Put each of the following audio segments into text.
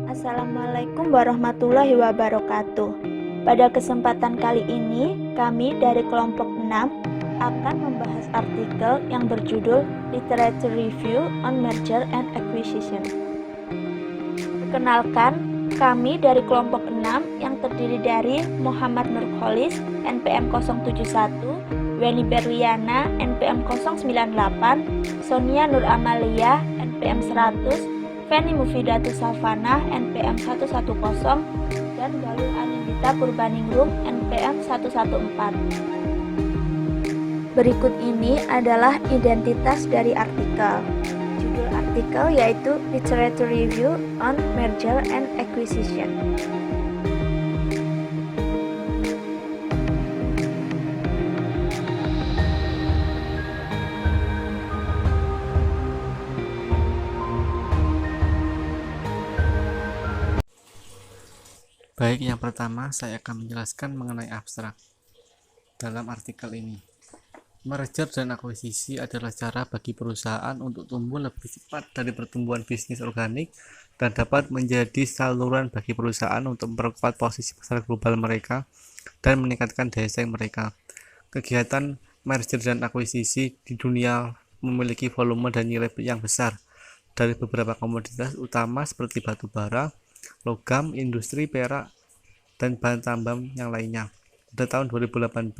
Assalamualaikum warahmatullahi wabarakatuh. Pada kesempatan kali ini, kami dari kelompok 6 akan membahas artikel yang berjudul Literature Review on Merger and Acquisition. Perkenalkan, kami dari kelompok 6 yang terdiri dari Muhammad Nurkholis, NPM 071, Weni Berliana, NPM 098, Sonia Nur Amalia, NPM 100, Feni Mufidatu Savana, NPM 110, dan Galul Anindita Purbaningrum, NPM 114. Berikut ini adalah identitas dari artikel. Judul artikel yaitu Literature Review on Merger and Acquisition. Baik, yang pertama saya akan menjelaskan mengenai abstrak dalam artikel ini. Merger dan akuisisi adalah cara bagi perusahaan untuk tumbuh lebih cepat dari pertumbuhan bisnis organik dan dapat menjadi saluran bagi perusahaan untuk memperkuat posisi pasar global mereka dan meningkatkan daya saing mereka. Kegiatan merger dan akuisisi di dunia memiliki volume dan nilai yang besar dari beberapa komoditas utama seperti batu bara, logam, industri, perak, dan bahan tambang yang lainnya. Pada tahun 2018,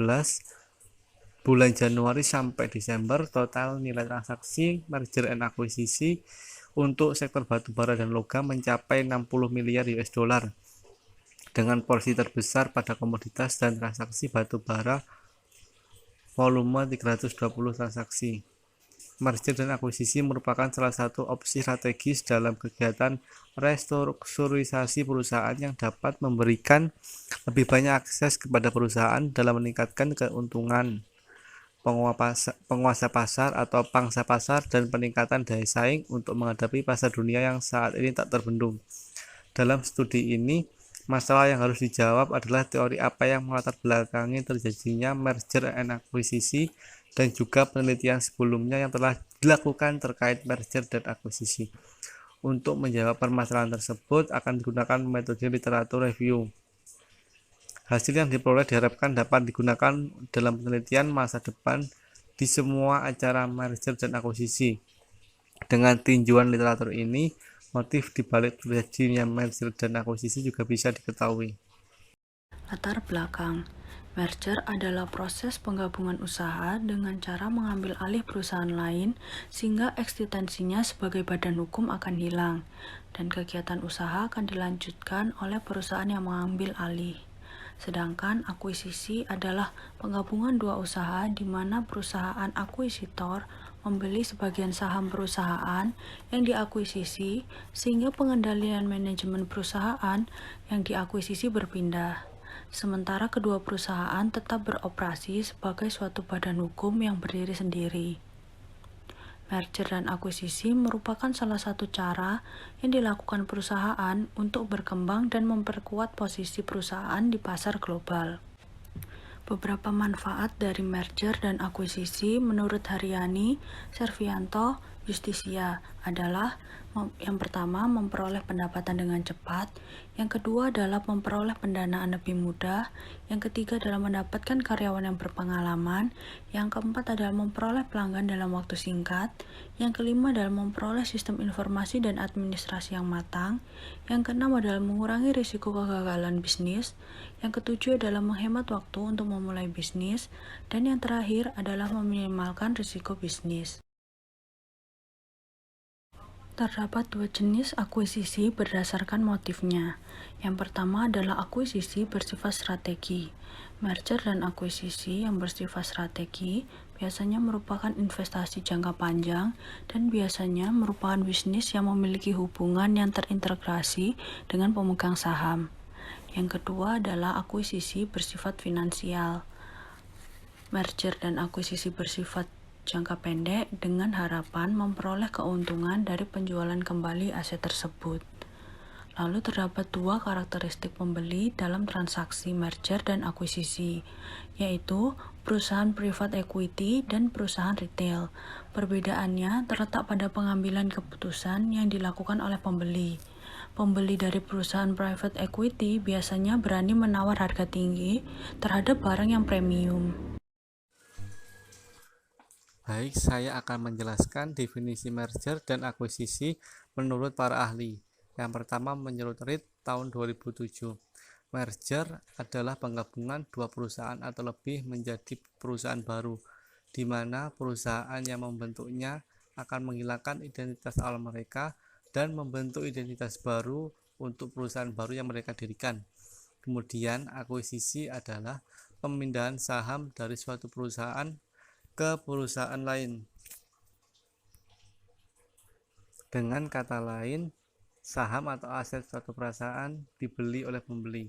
bulan Januari sampai Desember, total nilai transaksi merger and akuisisi untuk sektor batu bara dan logam mencapai 60 miliar US dollar dengan porsi terbesar pada komoditas dan transaksi batu bara volume 320 transaksi. Merger dan akuisisi merupakan salah satu opsi strategis dalam kegiatan restrukturisasi perusahaan yang dapat memberikan lebih banyak akses kepada perusahaan dalam meningkatkan keuntungan, penguasa pasar atau pangsa pasar, dan peningkatan daya saing untuk menghadapi pasar dunia yang saat ini tak terbendung. Dalam studi ini, masalah yang harus dijawab adalah teori apa yang melatar belakangi terjadinya merger and akuisisi dan juga penelitian sebelumnya yang telah dilakukan terkait merger dan akuisisi. Untuk menjawab permasalahan tersebut akan digunakan metode literatur review. Hasil yang diperoleh diharapkan dapat digunakan dalam penelitian masa depan di semua acara merger dan akuisisi. Dengan tinjauan literatur ini, motif dibalik terjadinya merger dan akuisisi juga bisa diketahui. Latar belakang. Merger adalah proses penggabungan usaha dengan cara mengambil alih perusahaan lain sehingga eksistensinya sebagai badan hukum akan hilang dan kegiatan usaha akan dilanjutkan oleh perusahaan yang mengambil alih. Sedangkan akuisisi adalah penggabungan dua usaha di mana perusahaan akuisitor membeli sebagian saham perusahaan yang diakuisisi sehingga pengendalian manajemen perusahaan yang diakuisisi berpindah. Sementara kedua perusahaan tetap beroperasi sebagai suatu badan hukum yang berdiri sendiri. Merger dan akuisisi merupakan salah satu cara yang dilakukan perusahaan untuk berkembang dan memperkuat posisi perusahaan di pasar global. Beberapa manfaat dari merger dan akuisisi menurut Haryani, Servianto, Justisia adalah yang pertama, memperoleh pendapatan dengan cepat, yang kedua adalah memperoleh pendanaan lebih mudah, yang ketiga adalah mendapatkan karyawan yang berpengalaman, yang keempat adalah memperoleh pelanggan dalam waktu singkat, yang kelima adalah memperoleh sistem informasi dan administrasi yang matang, yang keenam adalah mengurangi risiko kegagalan bisnis, yang ketujuh adalah menghemat waktu untuk memulai bisnis, dan yang terakhir adalah meminimalkan risiko bisnis. Terdapat dua jenis akuisisi berdasarkan motifnya. Yang pertama adalah akuisisi bersifat strategi. Merger dan akuisisi yang bersifat strategi biasanya merupakan investasi jangka panjang dan biasanya merupakan bisnis yang memiliki hubungan yang terintegrasi dengan pemegang saham. Yang kedua adalah akuisisi bersifat finansial. Merger dan akuisisi bersifat jangka pendek dengan harapan memperoleh keuntungan dari penjualan kembali aset tersebut. Lalu terdapat dua karakteristik pembeli dalam transaksi merger dan akuisisi, yaitu perusahaan private equity dan perusahaan retail. Perbedaannya terletak pada pengambilan keputusan yang dilakukan oleh pembeli. Pembeli dari perusahaan private equity biasanya berani menawar harga tinggi terhadap barang yang premium. Baik, saya akan menjelaskan definisi merger dan akuisisi menurut para ahli. Yang pertama menurut Reed tahun 2007. Merger adalah penggabungan dua perusahaan atau lebih menjadi perusahaan baru, di mana perusahaan yang membentuknya akan menghilangkan identitas awal mereka dan membentuk identitas baru untuk perusahaan baru yang mereka dirikan. Kemudian, akuisisi adalah pemindahan saham dari suatu perusahaan ke perusahaan lain. Dengan kata lain, saham atau aset suatu perusahaan dibeli oleh pembeli.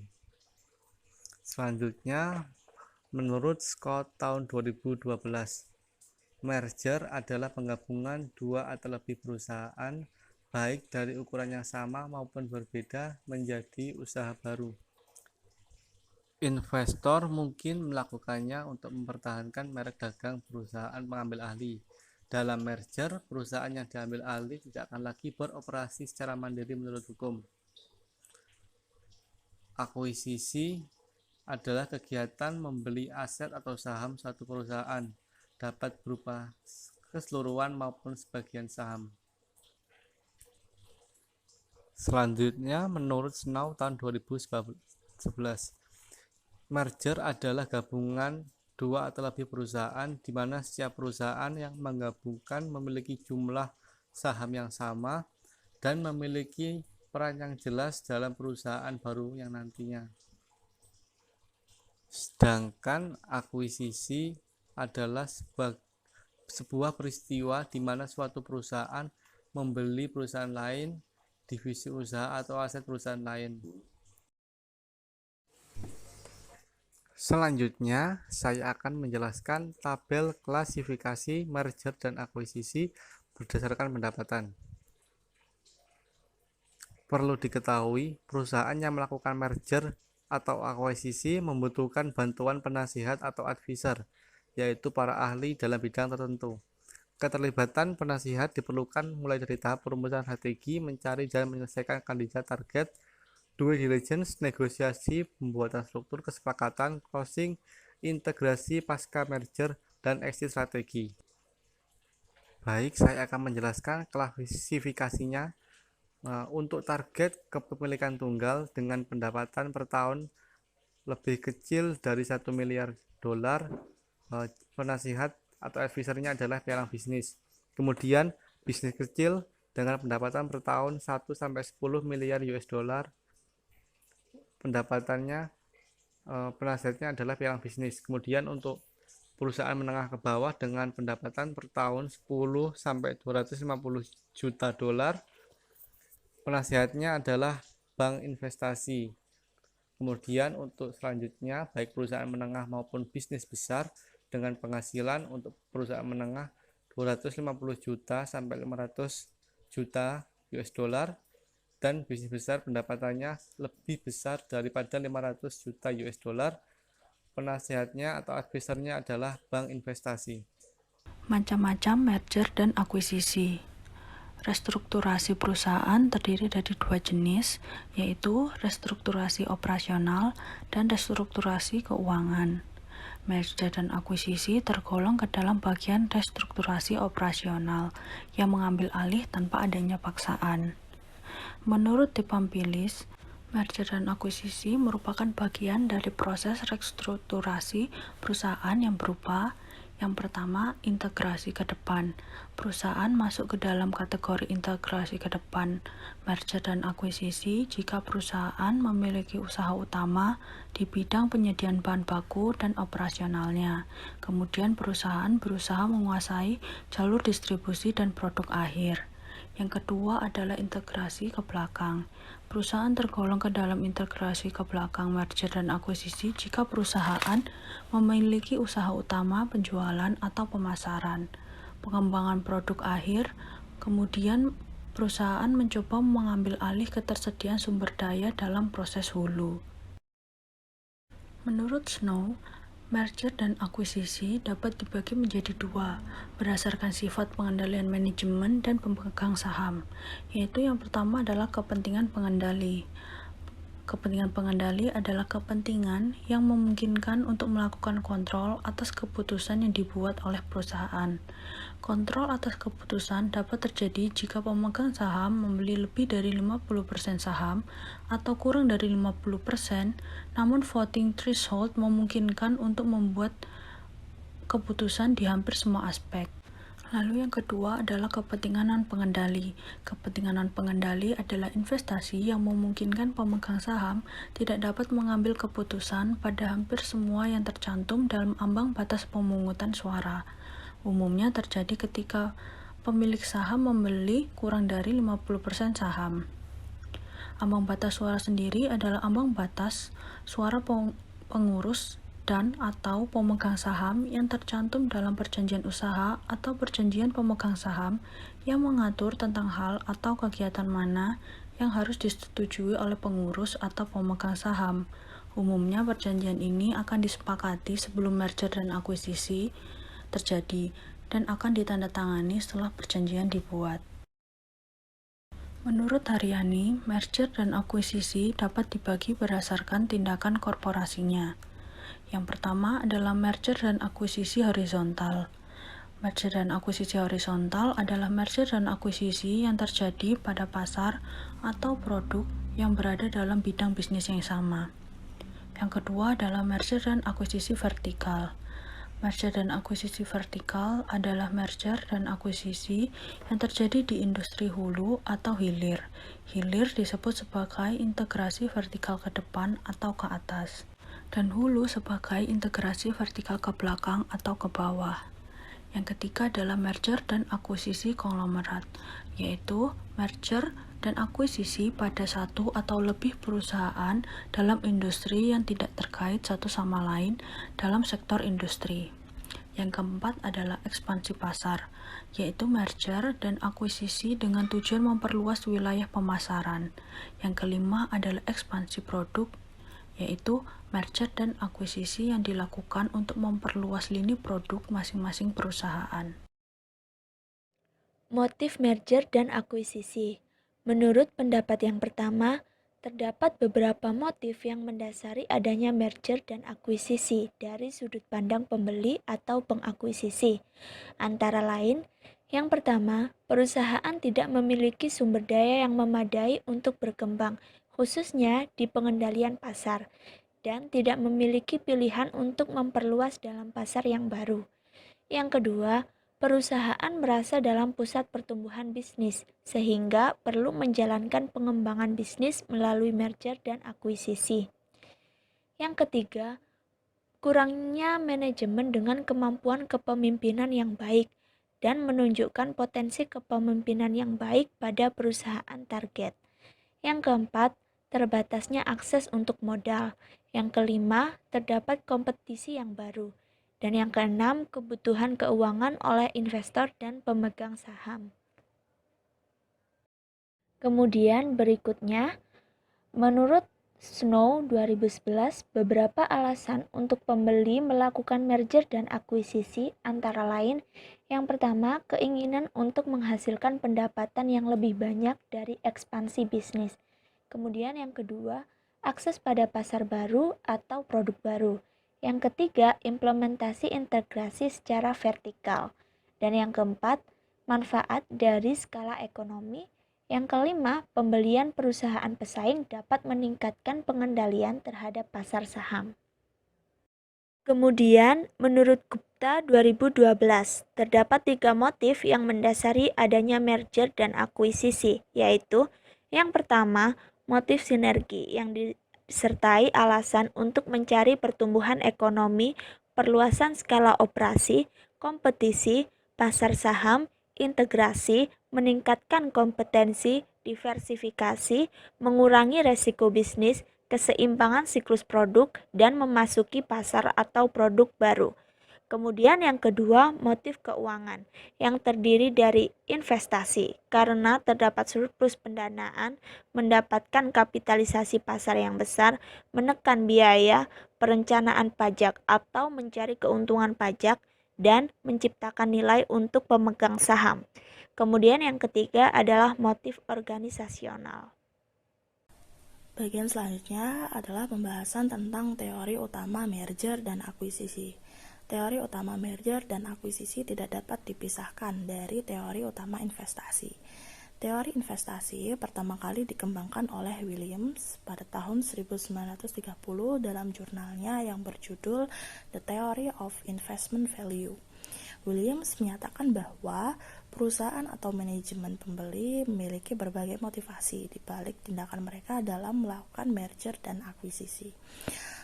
Selanjutnya, menurut Scott tahun 2012, merger adalah penggabungan dua atau lebih perusahaan baik dari ukuran yang sama maupun berbeda menjadi usaha baru. Investor mungkin melakukannya untuk mempertahankan merek dagang perusahaan pengambil alih. Dalam merger, perusahaan yang diambil alih tidak akan lagi beroperasi secara mandiri menurut hukum. Akuisisi adalah kegiatan membeli aset atau saham suatu perusahaan, dapat berupa keseluruhan maupun sebagian saham. Selanjutnya, menurut Snow tahun 2011, merger adalah gabungan dua atau lebih perusahaan di mana setiap perusahaan yang menggabungkan memiliki jumlah saham yang sama dan memiliki peran yang jelas dalam perusahaan baru yang nantinya. Sedangkan akuisisi adalah sebuah peristiwa di mana suatu perusahaan membeli perusahaan lain, divisi usaha atau aset perusahaan lain. Selanjutnya, saya akan menjelaskan tabel klasifikasi merger dan akuisisi berdasarkan pendapatan. Perlu diketahui, perusahaan yang melakukan merger atau akuisisi membutuhkan bantuan penasihat atau advisor, yaitu para ahli dalam bidang tertentu. Keterlibatan penasihat diperlukan mulai dari tahap perumusan strategi, mencari dan menyelesaikan kandidat target, due diligence, negosiasi, pembuatan struktur, kesepakatan, closing, integrasi pasca merger, dan exit strategi. Baik, saya akan menjelaskan klasifikasinya. Untuk target kepemilikan tunggal dengan pendapatan per tahun lebih kecil dari 1 miliar dolar, penasihat atau advisernya adalah pialang bisnis. Kemudian bisnis kecil dengan pendapatan per tahun 1-10 miliar US dollar, pendapatannya penasihatnya adalah pialang bisnis. Kemudian untuk perusahaan menengah ke bawah dengan pendapatan per tahun 10-250 juta dolar, penasihatnya adalah bank investasi. Kemudian untuk selanjutnya, baik perusahaan menengah maupun bisnis besar dengan penghasilan untuk perusahaan menengah 250 juta sampai 500 juta US dollar, dan bisnis besar pendapatannya lebih besar daripada 500 juta US dollar, penasihatnya atau advisernya adalah bank investasi. Macam-macam merger dan akuisisi. Restrukturasi perusahaan terdiri dari dua jenis, yaitu restrukturasi operasional dan restrukturasi keuangan. Merger dan akuisisi tergolong ke dalam bagian restrukturasi operasional yang mengambil alih tanpa adanya paksaan. Menurut Depampilis, merger dan akuisisi merupakan bagian dari proses restrukturasi perusahaan yang berupa: yang pertama, integrasi ke depan. Perusahaan masuk ke dalam kategori integrasi ke depan. Merger dan akuisisi jika perusahaan memiliki usaha utama di bidang penyediaan bahan baku dan operasionalnya. Kemudian perusahaan berusaha menguasai jalur distribusi dan produk akhir. Yang kedua adalah integrasi ke belakang. Perusahaan tergolong ke dalam integrasi ke belakang merger dan akuisisi jika perusahaan memiliki usaha utama penjualan atau pemasaran, pengembangan produk akhir, kemudian perusahaan mencoba mengambil alih ketersediaan sumber daya dalam proses hulu. Menurut Snow, Merger dan akuisisi dapat dibagi menjadi dua, berdasarkan sifat pengendalian manajemen dan pemegang saham, yaitu yang pertama adalah kepentingan pengendali. Kepentingan pengendali adalah kepentingan yang memungkinkan untuk melakukan kontrol atas keputusan yang dibuat oleh perusahaan. Kontrol atas keputusan dapat terjadi jika pemegang saham membeli lebih dari 50% saham atau kurang dari 50%, namun voting threshold memungkinkan untuk membuat keputusan di hampir semua aspek. Lalu yang kedua adalah kepentingan non-pengendali. Kepentingan non-pengendali adalah investasi yang memungkinkan pemegang saham tidak dapat mengambil keputusan pada hampir semua yang tercantum dalam ambang batas pemungutan suara. Umumnya terjadi ketika pemilik saham membeli kurang dari 50% saham. Ambang batas suara sendiri adalah ambang batas suara pengurus dan atau pemegang saham yang tercantum dalam perjanjian usaha atau perjanjian pemegang saham yang mengatur tentang hal atau kegiatan mana yang harus disetujui oleh pengurus atau pemegang saham. Umumnya perjanjian ini akan disepakati sebelum merger dan akuisisi terjadi dan akan ditandatangani setelah perjanjian dibuat. Menurut Haryani, merger dan akuisisi dapat dibagi berdasarkan tindakan korporasinya. Yang pertama adalah merger dan akuisisi horizontal. Merger dan akuisisi horizontal adalah merger dan akuisisi yang terjadi pada pasar atau produk yang berada dalam bidang bisnis yang sama. Yang kedua adalah merger dan akuisisi vertikal. Merger dan akuisisi vertikal adalah merger dan akuisisi yang terjadi di industri hulu atau hilir. Hilir disebut sebagai integrasi vertikal ke depan atau ke atas, dan hulu sebagai integrasi vertikal ke belakang atau ke bawah. Yang ketiga adalah merger dan akuisisi konglomerat, yaitu merger dan akuisisi pada satu atau lebih perusahaan dalam industri yang tidak terkait satu sama lain dalam sektor industri. Yang keempat adalah ekspansi pasar, yaitu merger dan akuisisi dengan tujuan memperluas wilayah pemasaran. Yang kelima adalah ekspansi produk, yaitu merger dan akuisisi yang dilakukan untuk memperluas lini produk masing-masing perusahaan. Motif merger dan akuisisi. Menurut pendapat yang pertama, terdapat beberapa motif yang mendasari adanya merger dan akuisisi dari sudut pandang pembeli atau pengakuisisi. Antara lain, yang pertama, perusahaan tidak memiliki sumber daya yang memadai untuk berkembang, khususnya di pengendalian pasar, dan tidak memiliki pilihan untuk memperluas dalam pasar yang baru. Yang kedua, perusahaan merasa dalam pusat pertumbuhan bisnis, sehingga perlu menjalankan pengembangan bisnis melalui merger dan akuisisi. Yang ketiga, kurangnya manajemen dengan kemampuan kepemimpinan yang baik dan menunjukkan potensi kepemimpinan yang baik pada perusahaan target. Yang keempat, terbatasnya akses untuk modal. Yang kelima, terdapat kompetisi yang baru. Dan yang keenam, kebutuhan keuangan oleh investor dan pemegang saham. Kemudian berikutnya, menurut Snow 2011, beberapa alasan untuk pembeli melakukan merger dan akuisisi antara lain, yang pertama, keinginan untuk menghasilkan pendapatan yang lebih banyak dari ekspansi bisnis. Kemudian yang kedua, akses pada pasar baru atau produk baru. Yang ketiga, implementasi integrasi secara vertikal. Dan yang keempat, manfaat dari skala ekonomi. Yang kelima, pembelian perusahaan pesaing dapat meningkatkan pengendalian terhadap pasar saham. Kemudian, menurut Gupta 2012, terdapat 3 motif yang mendasari adanya merger dan akuisisi, yaitu yang pertama, motif sinergi yang disertai alasan untuk mencari pertumbuhan ekonomi, perluasan skala operasi, kompetisi, pasar saham, integrasi, meningkatkan kompetensi, diversifikasi, mengurangi resiko bisnis, keseimbangan siklus produk, dan memasuki pasar atau produk baru. Kemudian yang kedua, motif keuangan yang terdiri dari investasi karena terdapat surplus pendanaan, mendapatkan kapitalisasi pasar yang besar, menekan biaya, perencanaan pajak atau mencari keuntungan pajak, dan menciptakan nilai untuk pemegang saham. Kemudian yang ketiga adalah motif organisasional. Bagian selanjutnya adalah pembahasan tentang teori utama merger dan akuisisi. Teori utama merger dan akuisisi tidak dapat dipisahkan dari teori utama investasi. Teori investasi pertama kali dikembangkan oleh Williams pada tahun 1930 dalam jurnalnya yang berjudul The Theory of Investment Value. Williams menyatakan bahwa perusahaan atau manajemen pembeli memiliki berbagai motivasi di balik tindakan mereka dalam melakukan merger dan akuisisi.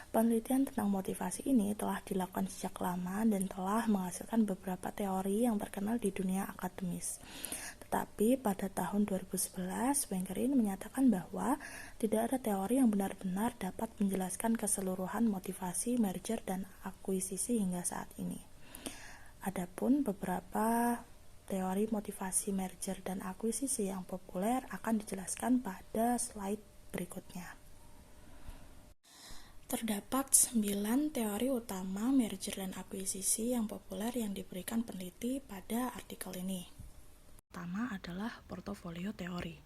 Penelitian tentang motivasi ini telah dilakukan sejak lama dan telah menghasilkan beberapa teori yang terkenal di dunia akademis. Tetapi pada tahun 2011, Wengerin menyatakan bahwa tidak ada teori yang benar-benar dapat menjelaskan keseluruhan motivasi merger dan akuisisi hingga saat ini. Adapun beberapa teori motivasi merger dan akuisisi yang populer akan dijelaskan pada slide berikutnya. Terdapat 9 teori utama merger dan akuisisi yang populer yang diberikan peneliti pada artikel ini. Pertama adalah portofolio teori.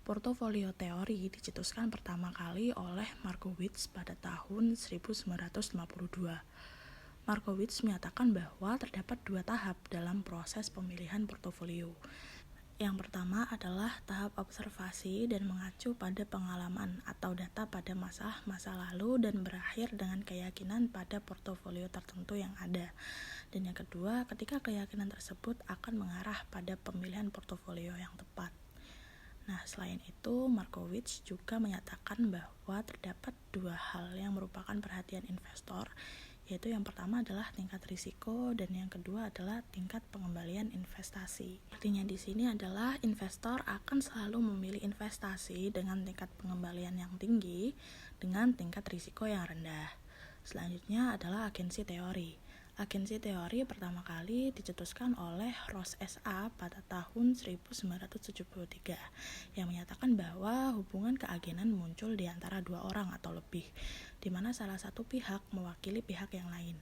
Portofolio teori dicetuskan pertama kali oleh Markowitz pada tahun 1952. Markowitz menyatakan bahwa terdapat 2 tahap dalam proses pemilihan portofolio. Yang pertama adalah tahap observasi dan mengacu pada pengalaman atau data pada masa lalu dan berakhir dengan keyakinan pada portofolio tertentu yang ada. Dan yang kedua, ketika keyakinan tersebut akan mengarah pada pemilihan portofolio yang tepat. Nah, selain itu, Markowitz juga menyatakan bahwa terdapat 2 hal yang merupakan perhatian investor, yaitu yang pertama adalah tingkat risiko dan yang kedua adalah tingkat pengembalian investasi. Artinya di sini adalah investor akan selalu memilih investasi dengan tingkat pengembalian yang tinggi dengan tingkat risiko yang rendah. Selanjutnya adalah agensi teori. Agensi teori pertama kali dicetuskan oleh Ross S.A. pada tahun 1973 yang menyatakan bahwa hubungan keagenan muncul di antara 2 orang atau lebih, di mana salah satu pihak mewakili pihak yang lain.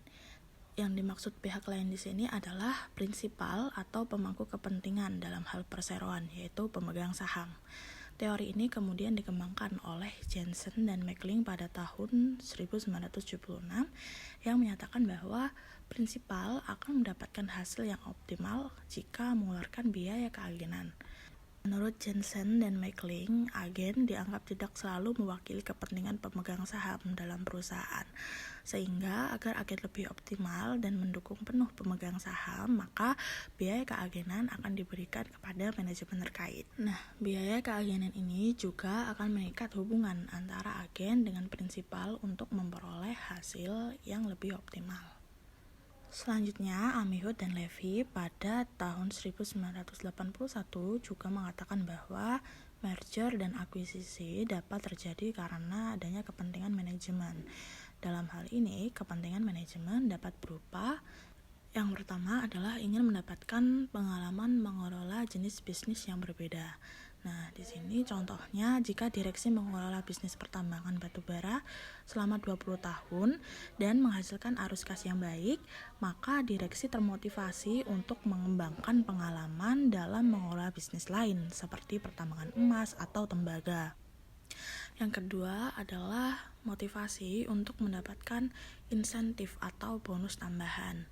Yang dimaksud pihak lain di sini adalah prinsipal atau pemangku kepentingan dalam hal perseroan, yaitu pemegang saham. Teori ini kemudian dikembangkan oleh Jensen dan Meckling pada tahun 1976 yang menyatakan bahwa prinsipal akan mendapatkan hasil yang optimal jika mengeluarkan biaya keagenan. Menurut Jensen dan Meckling, agen dianggap tidak selalu mewakili kepentingan pemegang saham dalam perusahaan. Sehingga agar agen lebih optimal dan mendukung penuh pemegang saham, maka biaya keagenan akan diberikan kepada manajemen terkait. Nah, biaya keagenan ini juga akan mengikat hubungan antara agen dengan prinsipal untuk memperoleh hasil yang lebih optimal. Selanjutnya, Amihud dan Levy pada tahun 1981 juga mengatakan bahwa merger dan akuisisi dapat terjadi karena adanya kepentingan manajemen. Dalam hal ini, kepentingan manajemen dapat berupa yang pertama adalah ingin mendapatkan pengalaman mengelola jenis bisnis yang berbeda. Nah, di sini contohnya jika direksi mengelola bisnis pertambangan batubara selama 20 tahun dan menghasilkan arus kas yang baik, maka direksi termotivasi untuk mengembangkan pengalaman dalam mengelola bisnis lain seperti pertambangan emas atau tembaga. Yang kedua adalah motivasi untuk mendapatkan insentif atau bonus tambahan.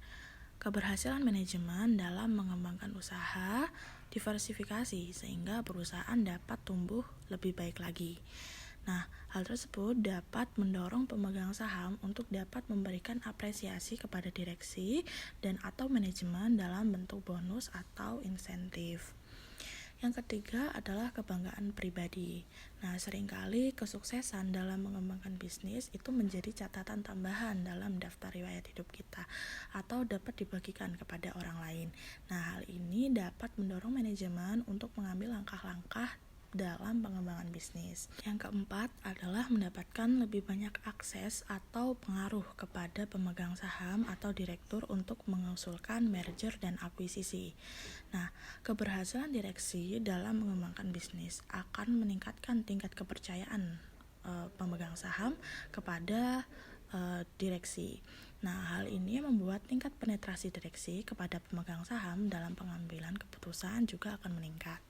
Keberhasilan manajemen dalam mengembangkan usaha diversifikasi sehingga perusahaan dapat tumbuh lebih baik lagi. Nah, hal tersebut dapat mendorong pemegang saham untuk dapat memberikan apresiasi kepada direksi dan atau manajemen dalam bentuk bonus atau insentif. Yang ketiga adalah kebanggaan pribadi. Nah, seringkali kesuksesan dalam mengembangkan bisnis itu menjadi catatan tambahan dalam daftar riwayat hidup kita atau dapat dibagikan kepada orang lain. Nah, hal ini dapat mendorong manajemen untuk mengambil langkah-langkah dalam pengembangan bisnis. Yang keempat adalah mendapatkan lebih banyak akses atau pengaruh kepada pemegang saham atau direktur untuk mengusulkan merger dan akuisisi. Nah, keberhasilan direksi dalam mengembangkan bisnis akan meningkatkan tingkat kepercayaan pemegang saham kepada direksi. Nah, hal ini membuat tingkat penetrasi direksi kepada pemegang saham dalam pengambilan keputusan juga akan meningkat.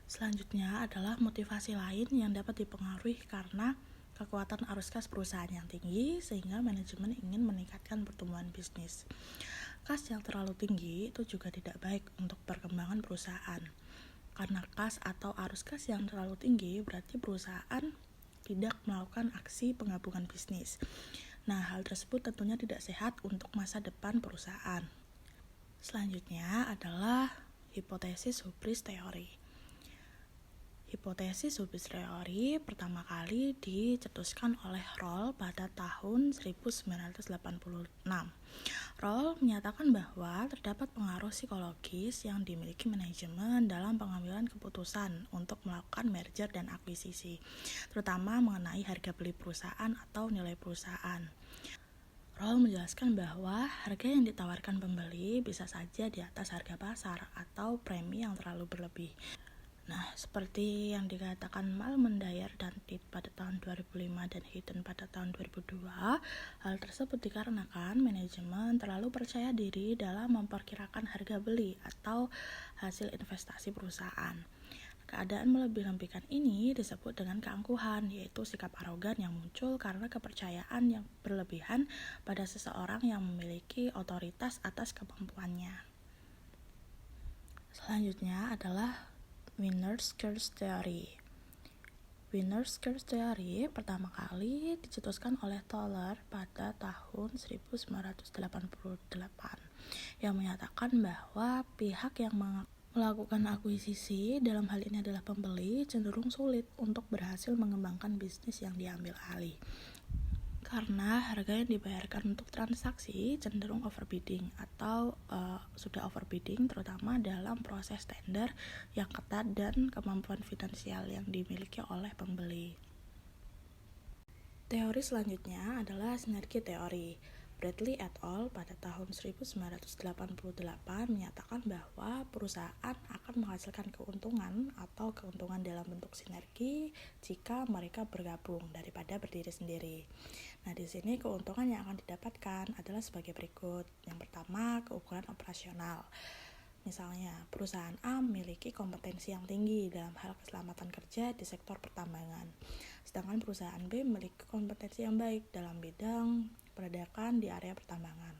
Selanjutnya adalah motivasi lain yang dapat dipengaruhi karena kekuatan arus kas perusahaan yang tinggi sehingga manajemen ingin meningkatkan pertumbuhan bisnis. Kas yang terlalu tinggi itu juga tidak baik untuk perkembangan perusahaan. Karena kas atau arus kas yang terlalu tinggi berarti perusahaan tidak melakukan aksi penggabungan bisnis. Nah, hal tersebut tentunya tidak sehat untuk masa depan perusahaan. Selanjutnya adalah hipotesis hubris teori. Hipotesis hubris teori pertama kali dicetuskan oleh Roll pada tahun 1986. Roll menyatakan bahwa terdapat pengaruh psikologis yang dimiliki manajemen dalam pengambilan keputusan untuk melakukan merger dan akuisisi, terutama mengenai harga beli perusahaan atau nilai perusahaan. Roll menjelaskan bahwa harga yang ditawarkan pembeli bisa saja di atas harga pasar atau premi yang terlalu berlebih. Nah, seperti yang dikatakan Malman Dyer dan Tidd pada tahun 2005 dan Hidden pada tahun 2002, hal tersebut dikarenakan manajemen terlalu percaya diri dalam memperkirakan harga beli atau hasil investasi perusahaan. Keadaan melebih-lebihkan ini disebut dengan keangkuhan, yaitu sikap arogan yang muncul karena kepercayaan yang berlebihan pada seseorang yang memiliki otoritas atas kemampuannya. Selanjutnya adalah Winner's Curse Theory. Winner's Curse Theory pertama kali dicetuskan oleh Thaler pada tahun 1988 yang menyatakan bahwa pihak yang melakukan akuisisi, dalam hal ini adalah pembeli, cenderung sulit untuk berhasil mengembangkan bisnis yang diambil alih. Karena harga yang dibayarkan untuk transaksi cenderung overbidding atau sudah overbidding, terutama dalam proses tender yang ketat dan kemampuan finansial yang dimiliki oleh pembeli. Teori selanjutnya adalah sinergi teori. Bradley et al. Pada tahun 1988 menyatakan bahwa perusahaan akan menghasilkan keuntungan atau keuntungan dalam bentuk sinergi jika mereka bergabung daripada berdiri sendiri. Nah, di sini keuntungan yang akan didapatkan adalah sebagai berikut. Yang pertama, keunggulan operasional. Misalnya, perusahaan A memiliki kompetensi yang tinggi dalam hal keselamatan kerja di sektor pertambangan, sedangkan perusahaan B memiliki kompetensi yang baik dalam bidang perdagangan di area pertambangan.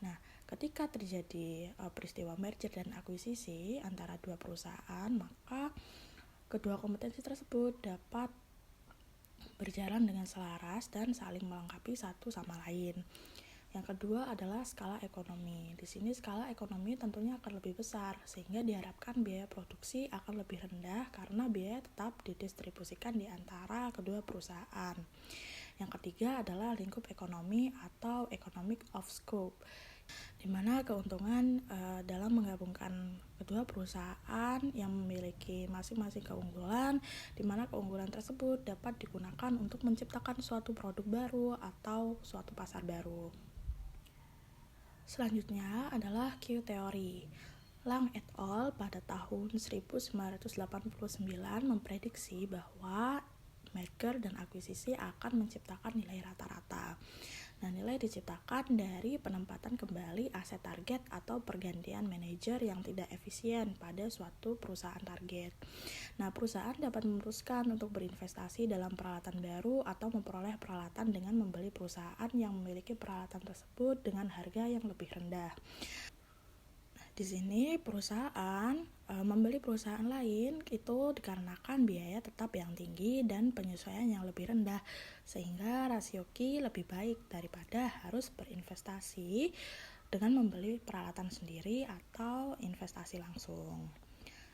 Nah, ketika terjadi peristiwa merger dan akuisisi antara dua perusahaan, maka kedua kompetensi tersebut dapat berjalan dengan selaras dan saling melengkapi satu sama lain. Yang kedua adalah skala ekonomi. Di sini skala ekonomi tentunya akan lebih besar, sehingga diharapkan biaya produksi akan lebih rendah karena biaya tetap didistribusikan di antara kedua perusahaan. Yang ketiga adalah lingkup ekonomi atau economic of scope, di mana keuntungan dalam menggabungkan kedua perusahaan yang memiliki masing-masing keunggulan, di mana keunggulan tersebut dapat digunakan untuk menciptakan suatu produk baru atau suatu pasar baru. Selanjutnya adalah Q-teori. Lang et al. Pada tahun 1989 memprediksi bahwa merger dan akuisisi akan menciptakan nilai rata-rata. Nah, nilai diciptakan dari penempatan kembali aset target atau pergantian manajer yang tidak efisien pada suatu perusahaan target. Nah, perusahaan dapat memutuskan untuk berinvestasi dalam peralatan baru atau memperoleh peralatan dengan membeli perusahaan yang memiliki peralatan tersebut dengan harga yang lebih rendah. Di sini perusahaan membeli perusahaan lain itu dikarenakan biaya tetap yang tinggi dan penyesuaian yang lebih rendah, sehingga rasio Q lebih baik daripada harus berinvestasi dengan membeli peralatan sendiri atau investasi langsung.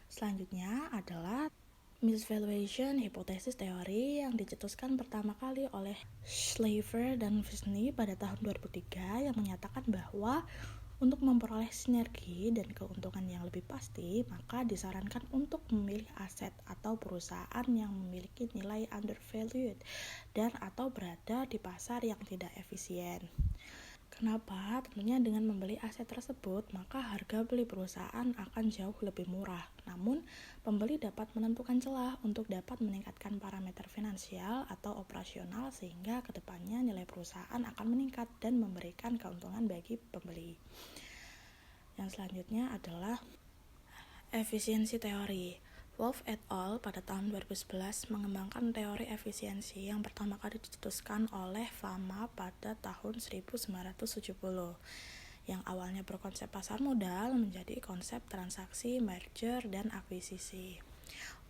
Selanjutnya adalah misvaluation hipotesis teori yang dicetuskan pertama kali oleh Shriver dan Visney pada tahun 2003 yang menyatakan bahwa Untuk memperoleh sinergi dan keuntungan yang lebih pasti, maka disarankan untuk memilih aset atau perusahaan yang memiliki nilai undervalued dan atau berada di pasar yang tidak efisien. Kenapa? Tentunya dengan membeli aset tersebut, maka harga beli perusahaan akan jauh lebih murah. Namun, pembeli dapat menentukan celah untuk dapat meningkatkan parameter finansial atau operasional sehingga kedepannya nilai perusahaan akan meningkat dan memberikan keuntungan bagi pembeli. Yang selanjutnya adalah efisiensi teori. Wolff et al. Pada tahun 2011 mengembangkan teori efisiensi yang pertama kali dicetuskan oleh Fama pada tahun 1970. Yang awalnya berkonsep pasar modal menjadi konsep transaksi, merger, dan akuisisi.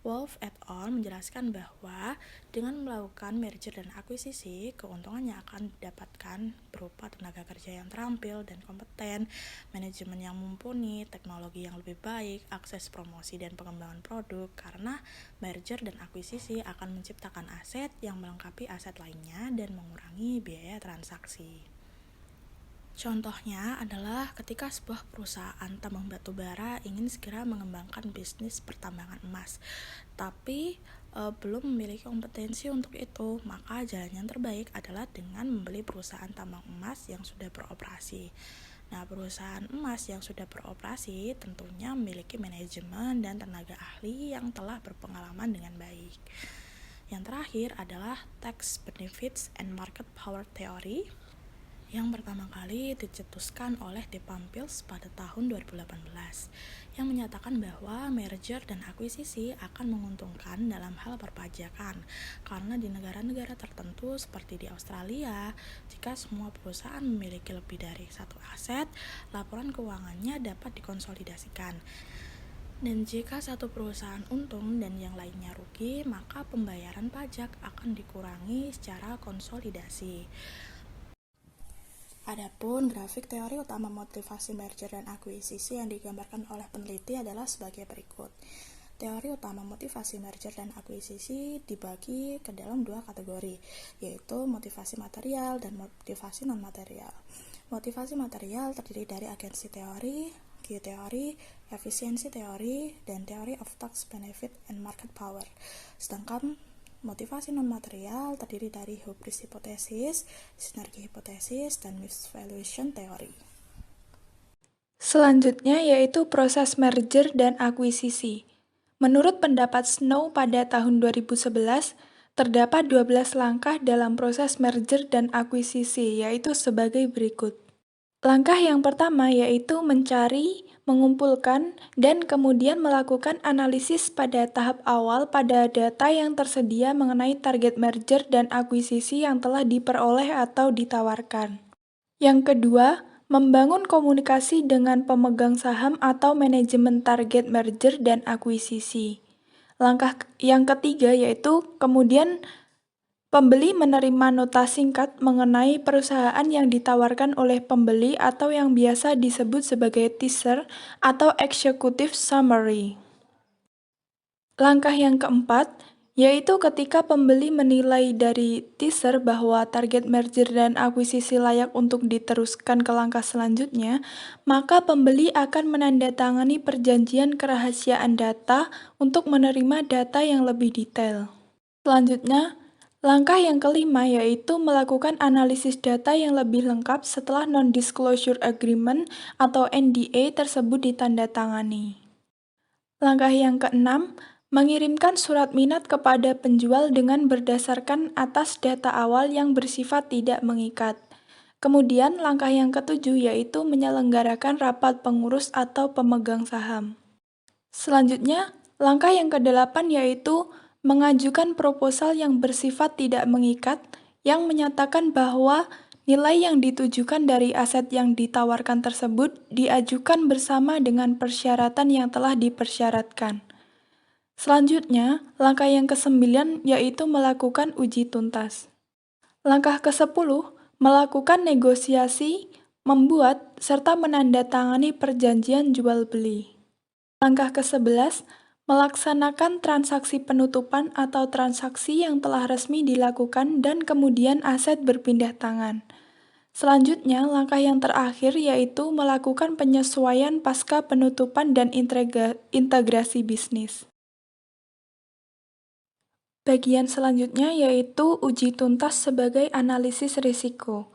Wolff et al. Menjelaskan bahwa dengan melakukan merger dan akuisisi, keuntungan yang akan didapatkan berupa tenaga kerja yang terampil dan kompeten, manajemen yang mumpuni, teknologi yang lebih baik, akses promosi dan pengembangan produk, karena merger dan akuisisi akan menciptakan aset yang melengkapi aset lainnya dan mengurangi biaya transaksi. Contohnya adalah ketika sebuah perusahaan tambang batu bara ingin segera mengembangkan bisnis pertambangan emas, tapi belum memiliki kompetensi untuk itu, maka jalan yang terbaik adalah dengan membeli perusahaan tambang emas yang sudah beroperasi. Nah, perusahaan emas yang sudah beroperasi tentunya memiliki manajemen dan tenaga ahli yang telah berpengalaman dengan baik. Yang terakhir adalah tax benefits and market power theory, yang pertama kali dicetuskan oleh De Pampils pada tahun 2018, yang menyatakan bahwa merger dan akuisisi akan menguntungkan dalam hal perpajakan, karena di negara-negara tertentu seperti di Australia, jika semua perusahaan memiliki lebih dari satu aset, laporan keuangannya dapat dikonsolidasikan. Dan jika satu perusahaan untung dan yang lainnya rugi, maka pembayaran pajak akan dikurangi secara konsolidasi. Adapun grafik teori utama motivasi merger dan akuisisi yang digambarkan oleh peneliti adalah sebagai berikut. Teori utama motivasi merger dan akuisisi dibagi ke dalam dua kategori, yaitu motivasi material dan motivasi non-material. Motivasi material terdiri dari agensi teori, Q-teori, efisiensi teori, dan teori of tax benefit and market power. Sedangkan motivasi non-material terdiri dari hubris hipotesis, sinergi hipotesis, dan misvaluation teori. Selanjutnya yaitu proses merger dan akuisisi. Menurut pendapat Snow pada tahun 2011, terdapat 12 langkah dalam proses merger dan akuisisi, yaitu sebagai berikut. Langkah yang pertama yaitu mencari, mengumpulkan, dan kemudian melakukan analisis pada tahap awal pada data yang tersedia mengenai target merger dan akuisisi yang telah diperoleh atau ditawarkan. Yang kedua, membangun komunikasi dengan pemegang saham atau manajemen target merger dan akuisisi. Langkah yang ketiga yaitu kemudian pembeli menerima nota singkat mengenai perusahaan yang ditawarkan oleh pembeli atau yang biasa disebut sebagai teaser atau executive summary. Langkah yang keempat yaitu ketika pembeli menilai dari teaser bahwa target merger dan akuisisi layak untuk diteruskan ke langkah selanjutnya, maka pembeli akan menandatangani perjanjian kerahasiaan data untuk menerima data yang lebih detail. Selanjutnya, langkah yang kelima yaitu melakukan analisis data yang lebih lengkap setelah Non-Disclosure Agreement atau NDA tersebut ditandatangani. Langkah yang keenam, mengirimkan surat minat kepada penjual dengan berdasarkan atas data awal yang bersifat tidak mengikat. Kemudian langkah yang ketujuh yaitu menyelenggarakan rapat pengurus atau pemegang saham. Selanjutnya, langkah yang kedelapan yaitu mengajukan proposal yang bersifat tidak mengikat yang menyatakan bahwa nilai yang ditujukan dari aset yang ditawarkan tersebut diajukan bersama dengan persyaratan yang telah dipersyaratkan. Selanjutnya, langkah yang ke-9 yaitu melakukan uji tuntas. Langkah ke-10, melakukan negosiasi, membuat, serta menandatangani perjanjian jual beli. Langkah ke-11, melaksanakan transaksi penutupan atau transaksi yang telah resmi dilakukan dan kemudian aset berpindah tangan. Selanjutnya, langkah yang terakhir yaitu melakukan penyesuaian pasca penutupan dan integrasi bisnis. Bagian selanjutnya yaitu uji tuntas sebagai analisis risiko.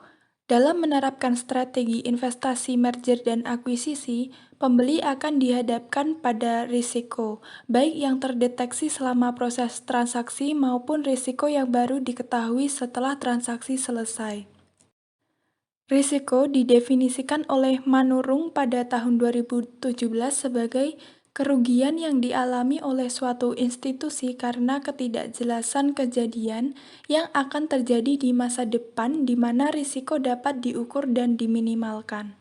Dalam menerapkan strategi investasi merger dan akuisisi, pembeli akan dihadapkan pada risiko, baik yang terdeteksi selama proses transaksi maupun risiko yang baru diketahui setelah transaksi selesai. Risiko didefinisikan oleh Manurung pada tahun 2017 sebagai kerugian yang dialami oleh suatu institusi karena ketidakjelasan kejadian yang akan terjadi di masa depan di mana risiko dapat diukur dan diminimalkan.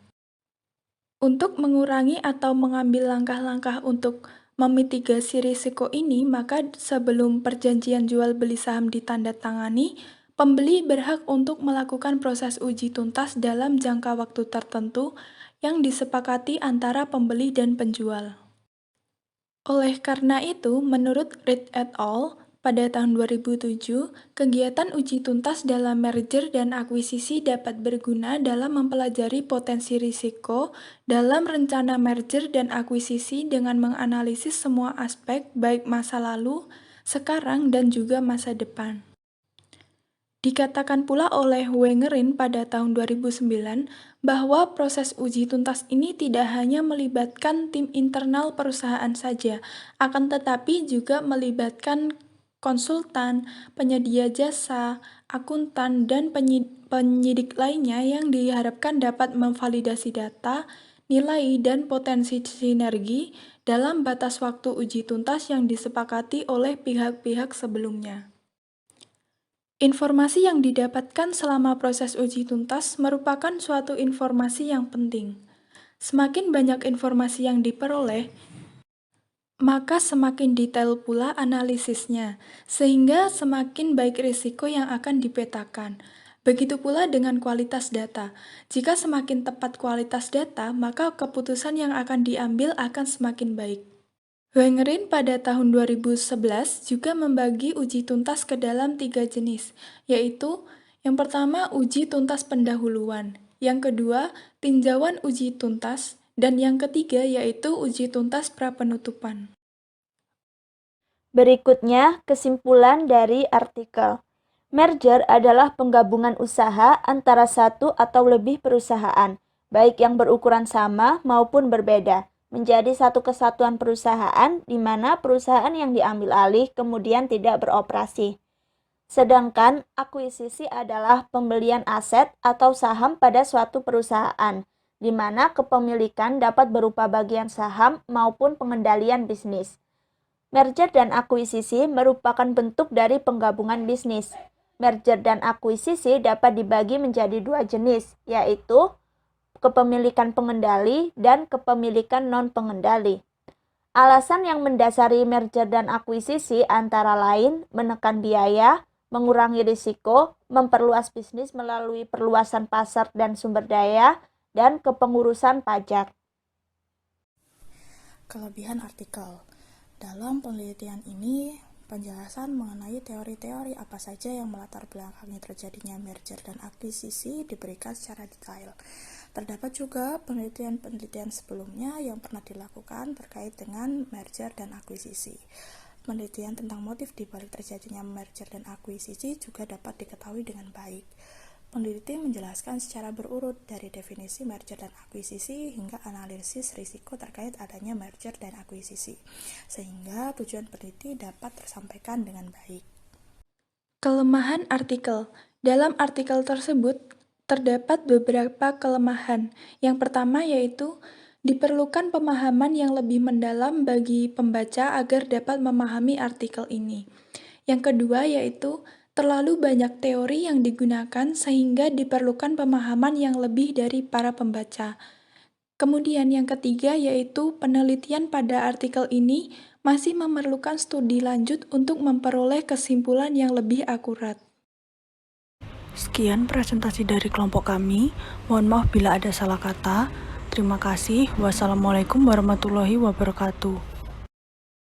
Untuk mengurangi atau mengambil langkah-langkah untuk memitigasi risiko ini, maka sebelum perjanjian jual beli saham ditandatangani, pembeli berhak untuk melakukan proses uji tuntas dalam jangka waktu tertentu yang disepakati antara pembeli dan penjual. Oleh karena itu, menurut Reed et al., pada tahun 2007, kegiatan uji tuntas dalam merger dan akuisisi dapat berguna dalam mempelajari potensi risiko dalam rencana merger dan akuisisi dengan menganalisis semua aspek baik masa lalu, sekarang, dan juga masa depan. Dikatakan pula oleh Wengerin pada tahun 2009 bahwa proses uji tuntas ini tidak hanya melibatkan tim internal perusahaan saja, akan tetapi juga melibatkan konsultan, penyedia jasa, akuntan, dan penyidik lainnya yang diharapkan dapat memvalidasi data, nilai, dan potensi sinergi dalam batas waktu uji tuntas yang disepakati oleh pihak-pihak sebelumnya. Informasi yang didapatkan selama proses uji tuntas merupakan suatu informasi yang penting. Semakin banyak informasi yang diperoleh, maka semakin detail pula analisisnya, sehingga semakin baik risiko yang akan dipetakan. Begitu pula dengan kualitas data. Jika semakin tepat kualitas data, maka keputusan yang akan diambil akan semakin baik. Wengerin pada tahun 2011 juga membagi uji tuntas ke dalam 3 jenis, yaitu yang pertama uji tuntas pendahuluan, yang kedua tinjauan uji tuntas, dan yang ketiga yaitu uji tuntas prapenutupan. Berikutnya, kesimpulan dari artikel. Merger adalah penggabungan usaha antara satu atau lebih perusahaan, baik yang berukuran sama maupun berbeda, menjadi satu kesatuan perusahaan di mana perusahaan yang diambil alih kemudian tidak beroperasi. Sedangkan akuisisi adalah pembelian aset atau saham pada suatu perusahaan, di mana kepemilikan dapat berupa bagian saham maupun pengendalian bisnis. Merger dan akuisisi merupakan bentuk dari penggabungan bisnis. Merger dan akuisisi dapat dibagi menjadi 2 jenis, yaitu kepemilikan pengendali dan kepemilikan non-pengendali. Alasan yang mendasari merger dan akuisisi antara lain menekan biaya, mengurangi risiko, memperluas bisnis melalui perluasan pasar dan sumber daya, dan kepengurusan pajak. Kelebihan artikel. Dalam penelitian ini, penjelasan mengenai teori-teori apa saja yang melatar belakangi terjadinya merger dan akuisisi diberikan secara detail. Terdapat juga penelitian-penelitian sebelumnya yang pernah dilakukan terkait dengan merger dan akuisisi. Penelitian tentang motif di balik terjadinya merger dan akuisisi juga dapat diketahui dengan baik. Peneliti menjelaskan secara berurut dari definisi merger dan akuisisi hingga analisis risiko terkait adanya merger dan akuisisi, sehingga tujuan peneliti dapat tersampaikan dengan baik. Kelemahan artikel. Dalam artikel tersebut, terdapat beberapa kelemahan. Yang pertama yaitu diperlukan pemahaman yang lebih mendalam bagi pembaca agar dapat memahami artikel ini. Yang kedua yaitu terlalu banyak teori yang digunakan sehingga diperlukan pemahaman yang lebih dari para pembaca. Kemudian yang ketiga yaitu penelitian pada artikel ini masih memerlukan studi lanjut untuk memperoleh kesimpulan yang lebih akurat. Sekian presentasi dari kelompok kami. Mohon maaf bila ada salah kata. Terima kasih. Wassalamualaikum warahmatullahi wabarakatuh.